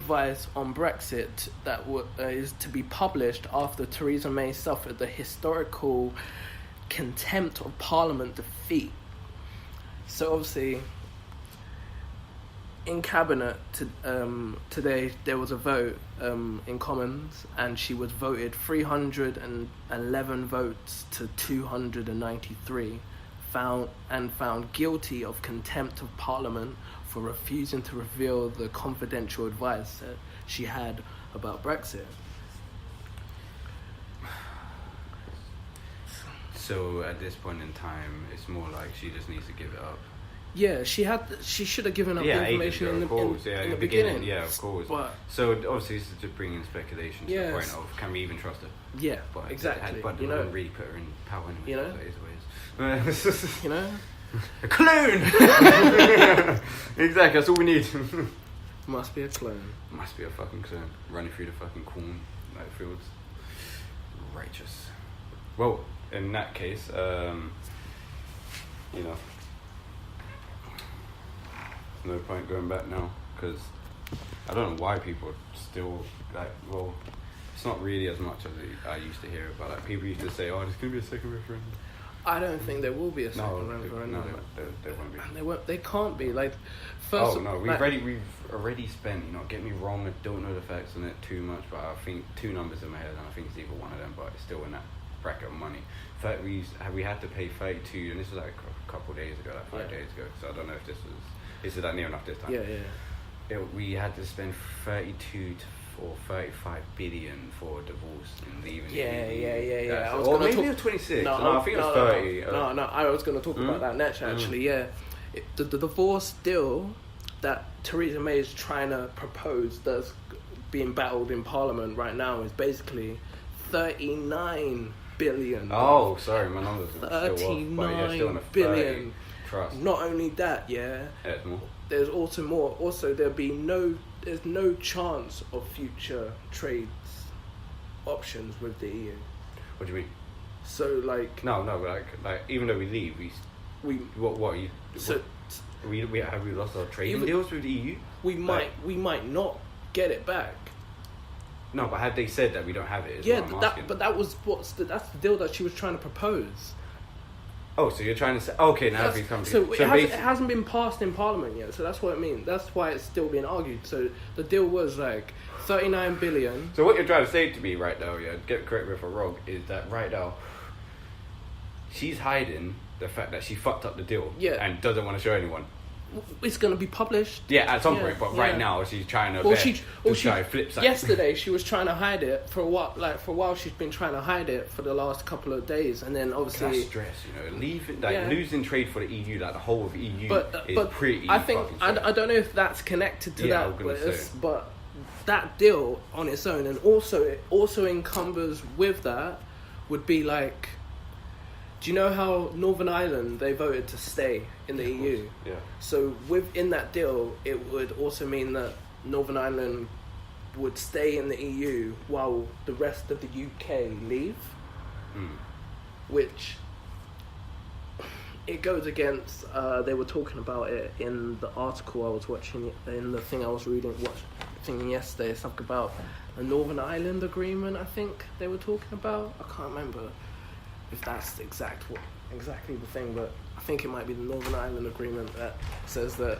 advice on Brexit that is to be published after Theresa May suffered the historical contempt of Parliament defeat. So obviously, in Cabinet today, there was a vote in Commons, and she was voted 311 votes to 293, found guilty of contempt of Parliament for refusing to reveal the confidential advice that she had about Brexit. So at this point in time, it's more like she just needs to give it up. Yeah, she should have given up the information in the beginning. Yeah, of course. But, so obviously this is just bringing speculation to the point of, can we even trust her? Yeah, but exactly. But they wouldn't really put her in power anyway. You know? So it is what it is. You know? A clone! Exactly, that's all we need. Must be a clone. Must be a fucking clone. Running through the fucking corn fields. Righteous. Well, in that case, you know, no point going back now, because I don't know why people still, like, well, it's not really as much as I used to hear about. Like, people used to say, oh, there's going to be a second referendum. I don't think there will be a second referendum. No, there won't be. They can't be. Like, we've already spent, you know, get me wrong, I don't know the facts on it too much, but I think two numbers in my head, and I think it's either one of them, but it's still in that bracket of money. We had to pay 32, and this was like a couple of days ago, like 5 days ago, so I don't know if this is that near enough this time. We had to spend 32 or 35 billion for divorce and leaving. Yeah. Or maybe it was 26. No, I think it was 30. No, I was going to talk about that next, actually. Yeah, the divorce deal that Theresa May is trying to propose, that's being battled in Parliament right now, is basically 39 billion. Oh, sorry, my numbers 39 billion. Trust. Not only that, it's more. There's also more. Also, there's no chance of future trade options with the EU. What do you mean? So, like... No, like even though we leave, what are you... So... Have we lost our trading deals with the EU? We might not get it back. No, but had they said that we don't have it? That's the deal that she was trying to propose. Oh, so you're trying to say... Okay, now it's coming. So it hasn't been passed in Parliament yet, so that's what I mean. That's why it's still being argued. So the deal was like 39 billion. So what you're trying to say to me right now, correct me if I'm wrong, is that right now she's hiding the fact that she fucked up the deal and doesn't want to show anyone. It's going to be published. Yeah, at some point, but right now she's trying to flip side. Yesterday she was trying to hide it for a while. Like, for a while she's been trying to hide it for the last couple of days, and then obviously that's stress, losing trade for the EU, like the whole of EU, is pretty. I think I don't know if that's connected to that, but that deal on its own, and it also encumbers with that would be like. Do you know how Northern Ireland, they voted to stay in the EU? Yeah. So within that deal, it would also mean that Northern Ireland would stay in the EU while the rest of the UK leave. Which, it goes against, they were talking about it in the article I was watching, in the thing I was thinking yesterday, something about a Northern Ireland agreement, I think they were talking about. I can't remember if that's exactly the thing, but I think it might be the Northern Ireland Agreement that says that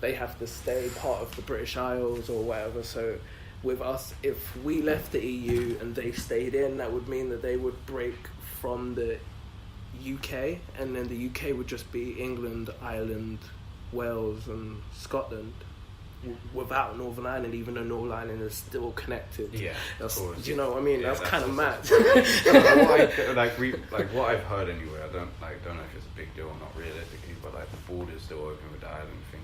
they have to stay part of the British Isles or whatever. So with us, if we left the EU and they stayed in, that would mean that they would break from the UK, and then the UK would just be England, Ireland, Wales and Scotland. Without Northern Ireland, even though Northern Ireland is still connected. Yeah, of course. Do you know what I mean? That's kind of mad. What I've heard anyway, I don't know if it's a big deal or not realistically, but like the border's still open with the island thing.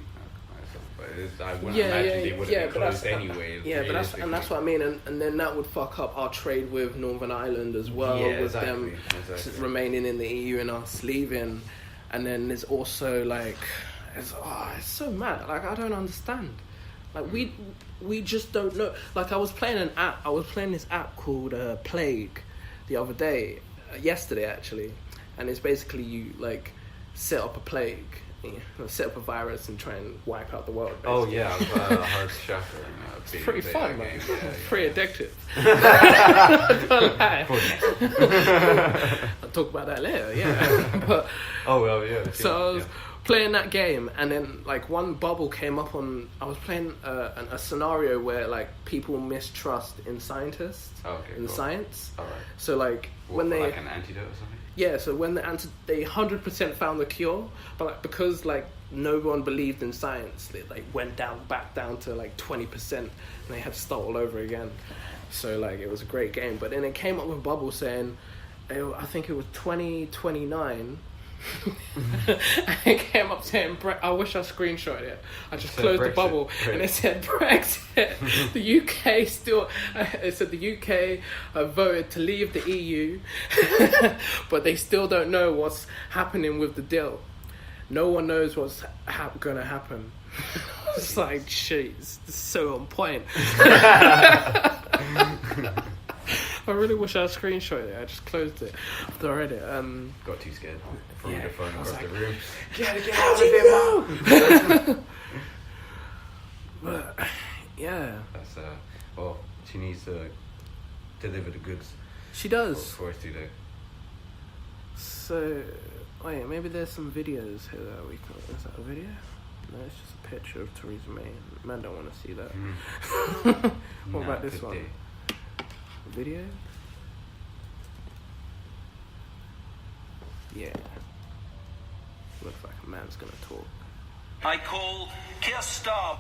But I wouldn't imagine they would have been closed anyway. That's what I mean, and then that would fuck up our trade with Northern Ireland as well, them remaining in the EU and us leaving. And then there's also like, it's so mad. Like, I don't understand. Like, we just don't know. Like, I was playing this app called Plague the other day, yesterday actually, and it's basically you like set up a plague set up a virus and try and wipe out the world. Basically. Oh yeah, I've heard Shatter. It's pretty fun, man. Yeah, It's pretty addictive. I don't lie. I'll talk about that later. Yeah. But, oh well, yeah. So I was playing that game, and then like one bubble came up on. I was playing a scenario where like people mistrust in scientists, in science. All right. So like when they like an antidote or something. Yeah, so when they 100% found the cure, but like because like no one believed in science, they like went back down to like 20%, and they had to start all over again. So like it was a great game, but then it came up with a bubble saying, I think it was 2029. It came up saying, I wish I screenshot it. I just closed Brexit. The bubble and it said Brexit. The UK still, it said the UK voted to leave the EU, but they still don't know what's happening with the deal. No one knows what's going to happen. It's like, shit, it's so on point. I really wish I screenshot it. I just closed it after I read it. Got too scared. Threw the phone across the room. Get out of here, Mom! But yeah, that's well, she needs to deliver the goods. She does. For us to do. So wait, maybe there's some videos here that we can. Is that a video? No, it's just a picture of Theresa May. Man, don't want to see that. What about this one? Video? Yeah. Looks like a man's gonna talk. I call Keir Starmer.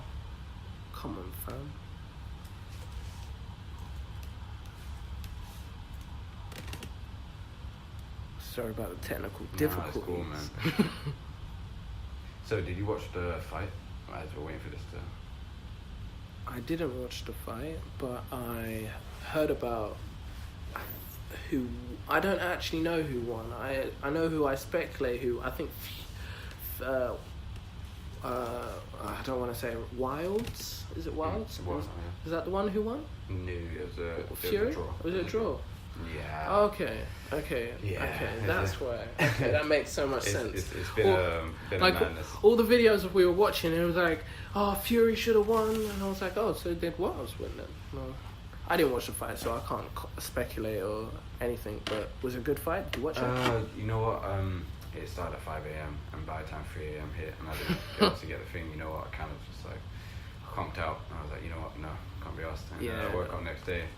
Come on, fam. Sorry about the technical difficulties. Cool, man. So, did you watch the fight? As we're waiting for this to... I didn't watch the fight, but I heard about who. I don't actually know who won. I know who I speculate who. I think. I don't want to say Wilds. Is it Wilds? Is that the one who won? No, it was a Fury. draw. Was it a draw? Yeah. Okay. Yeah, Okay. That's why. Okay, that makes so much sense. It's been a madness. All the videos we were watching, it was like, oh, Fury should have won, and I was like, oh, so did Wilds win then? No, I didn't watch the fight, so I can't speculate or anything. But was it a good fight? Did you watch it? You know what? It started at 5 a.m. and by the time 3 a.m. hit, and I didn't get to get the thing. You know what? I kind of just like conked out. And I was like, you know what? No, can't be asked. And I woke up next day.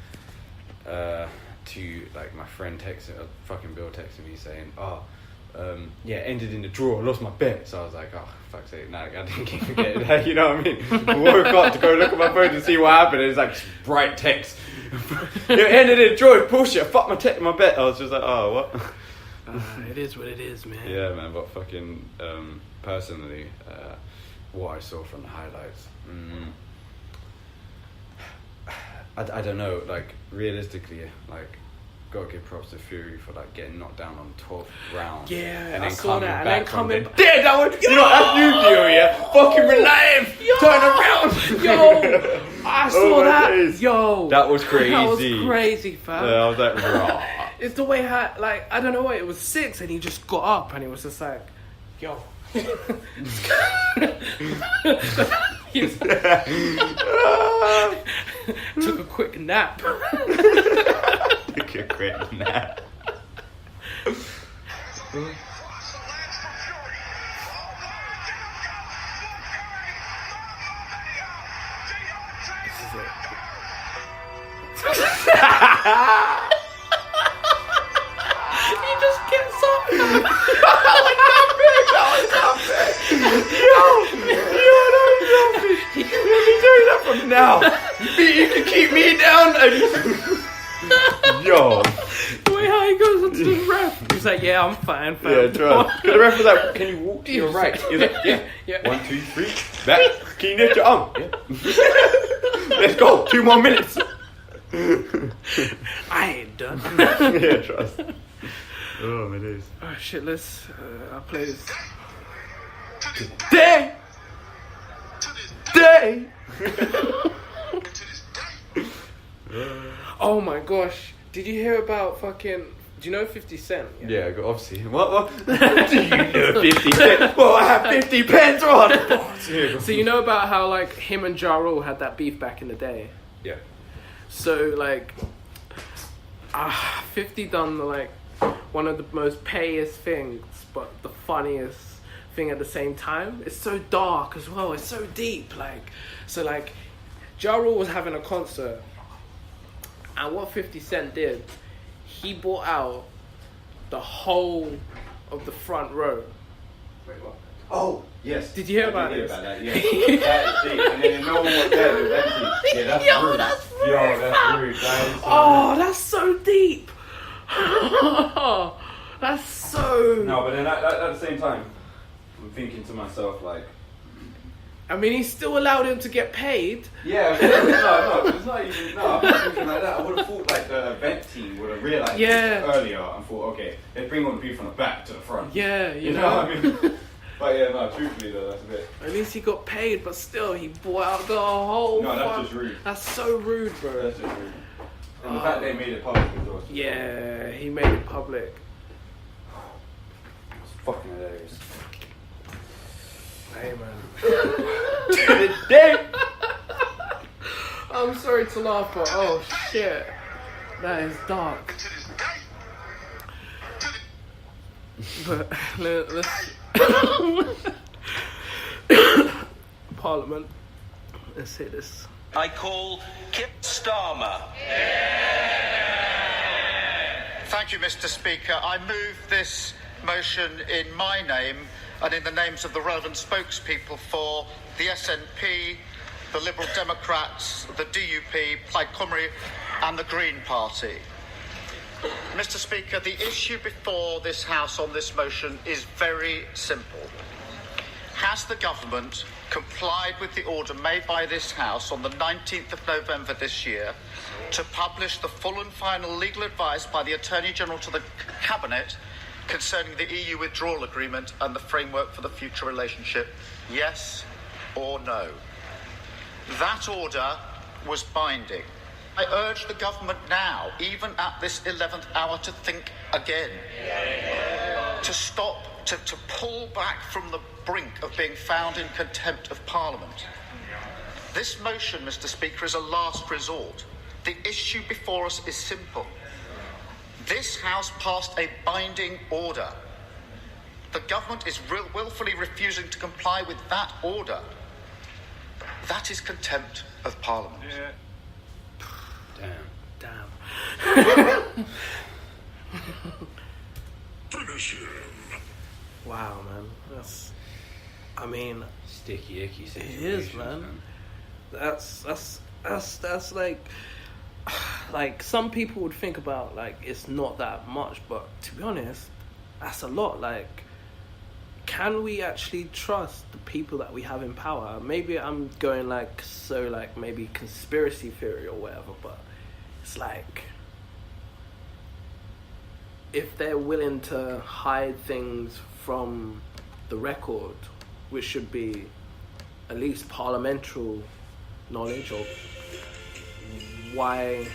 To like my friend fucking Bill texted me saying, ended in the draw, lost my bet. So I was like, oh, fuck's sake, nah, I didn't even get it. You know what I mean? I woke up to go look at my phone to see what happened, and it's like bright text. It ended in a draw, it's bullshit, fuck my bet. I was just like, oh, what? It is what it is, man. Yeah, man, but fucking, personally, what I saw from the highlights, I don't know, like, realistically, like, gotta give props to Fury for, like, getting knocked down on 12th round. Yeah, and I then saw that, and then coming back. Dead, that one, you know, that's you, Fury, yeah? Fucking relive! Turn around! Yo! I saw that! Days. Yo! That was crazy. That was crazy, fam. Yeah, I was like, raw. It's the way how, like, I don't know what, it was 6, and he just got up, and he was just like, yo. He was, took a quick nap. Took a quick nap. He just gets up. From now, you can keep me down. Yo, the way how he goes onto the ref, he's like, "Yeah, I'm fine, fam." Yeah, try. The ref was like, "Can you walk to your right?" He's like, "Yeah, 1, 2, 3, back. Can you lift your arm? Yeah. Let's go. 2 more minutes." I ain't done. Yeah, trust. Oh my days. Oh shit, let's. I'll play this. Day. Oh my gosh, did you hear about fucking Do you know 50 Cent? Yeah, obviously. What? Do you know 50 Cent? Well, I have 50 pence on. So you know about how like him and Ja Rule had that beef back in the day? Yeah. So like, 50 done like one of the most payest things, but the funniest thing at the same time. It's so dark as well. It's so deep. Like, so like, Ja Rule was having a concert, and what 50 Cent did, he bought out the whole of the front row. Wait, what? Oh, yes. Did you hear about this? About that, yeah. That is deep. And then no one was there. It was empty. Yeah, that's Yo, rude. that's rude. Yo, that's rude. That is so Oh, rude. that's so deep. That's so... No, but then at the same time, I'm thinking to myself, like... I mean, he still allowed him to get paid. Yeah, no, it's not even... No, something like that. I would have thought, like, the event team would have realised Yeah. this earlier and thought, okay, let's bring all the people from the back to the front. Yeah, You know what I mean? But yeah, no, truthfully though, that's a bit... At least he got paid, but still, he bought out the whole... No, that's front. just rude. That's so rude, bro. That's just rude. And the fact they made it public as well. Yeah, he made it public. It's fucking hilarious. Hey, man. To the day! I'm sorry to laugh, but oh shit, that is dark. But let's Parliament. Let's hit this. I call Kip Starmer. Thank you, Mr. Speaker. I move this motion in my name and in the names of the relevant spokespeople for the SNP, the Liberal Democrats, the DUP, Plaid Cymru and the Green Party. Mr. Speaker, the issue before this House on this motion is very simple. Has the government complied with the order made by this House on the 19th of November this year to publish the full and final legal advice by the Attorney General to the Cabinet concerning the EU withdrawal agreement and the framework for the future relationship? Yes or no? That order was binding. I urge the government now, even at this 11th hour, to think again. To stop, to pull back from the brink of being found in contempt of Parliament. This motion, Mr. Speaker, is a last resort. The issue before us is simple. This House passed a binding order. The government is willfully refusing to comply with that order. That is contempt of Parliament. Yeah. Damn. Wow, man. That's... I mean... Sticky, icky It situation. is, man. That's like... Like, some people would think about, like, it's not that much, but to be honest, that's a lot. Like, can we actually trust the people that we have in power? Maybe I'm going, like, so, like, maybe conspiracy theory or whatever, but it's like... if they're willing to hide things from the record, which should be at least parliamentary knowledge, or why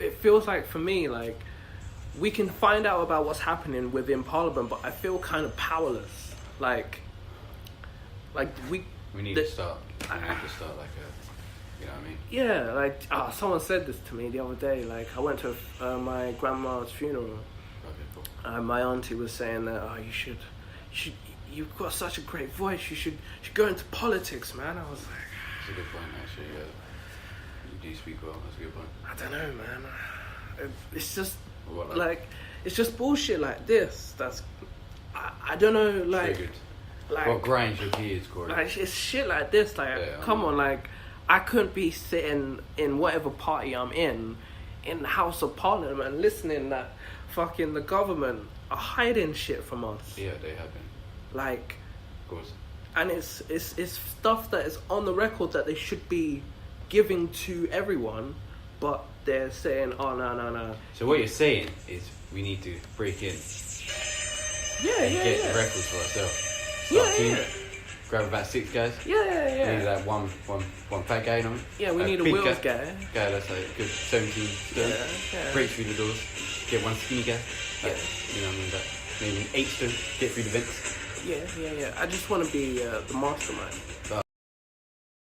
it feels like, for me, like, we can find out about what's happening within Parliament, but I feel kind of powerless. Like we need to start. We need to start like a, you know what I mean? Yeah, like, someone said this to me the other day. Like, I went to my grandma's funeral, Okay, cool. and my auntie was saying that, you've got such a great voice. You should go into politics, man. I was like, That's a good point, actually. You do speak well. That's a good point. I don't know, man. It's just What, like it's just bullshit like this. That's I don't know, like triggered. like What grinds your gears, Corey? like it's shit like this. Like, Yeah, come on, like, I couldn't be sitting in whatever party I'm in the House of Parliament, listening that fucking the government are hiding shit from us. Yeah, they have been. Like, Of course. and it's stuff that is on the record that they should be giving to everyone, but they're saying, oh, no. So what you're saying is we need to break in Yeah, and yeah, get yeah. the records for ourselves. Yeah, Start cleaning. yeah. grab about 6 guys. Yeah. We need that one fat guy, you know what I mean? Yeah, we need a big wheels guy. Guy that's like a good 17 stone. Yeah. Break through the doors. Get one skinny guy. Yeah. You know what I mean? That maybe an 8 stone. Get through the vents. Yeah. I just want to be the mastermind.